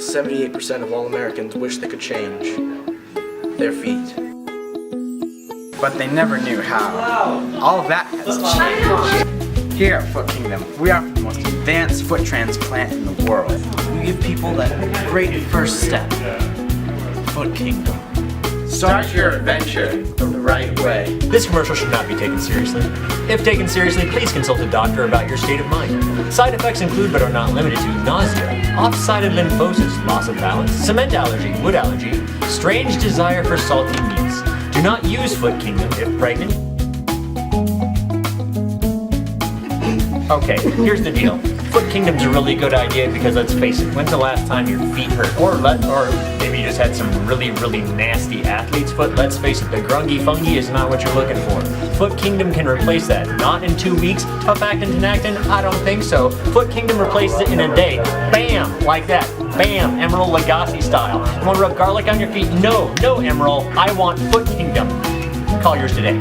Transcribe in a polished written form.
78% of all Americans wish they could change their feet. But they never knew how. All that has changed. Here at Foot Kingdom, we offer the most advanced foot transplant in the world. We give people that great first step. Foot Kingdom. Start your adventure the right way. This commercial should not be taken seriously. If taken seriously, please consult a doctor about your state of mind. Side effects include but are not limited to nausea, off-sided lymphosis, loss of balance, cement allergy, wood allergy, strange desire for salty meats. Do not use Foot Kingdom if pregnant. Okay, here's the deal. Foot Kingdom's a really good idea because let's face it, when's the last time your feet hurt? Or maybe you just had some really nasty athlete's foot. Let's face it, the grungy fungi is not what you're looking for. Foot Kingdom can replace that. Not in 2 weeks. Tough actin, Tinactin? I don't think so. Foot Kingdom replaces it in a day. Bam! Like that. Bam! Emerald Lagasse style. You want to rub garlic on your feet? No, Emerald. I want Foot Kingdom. Call yours today.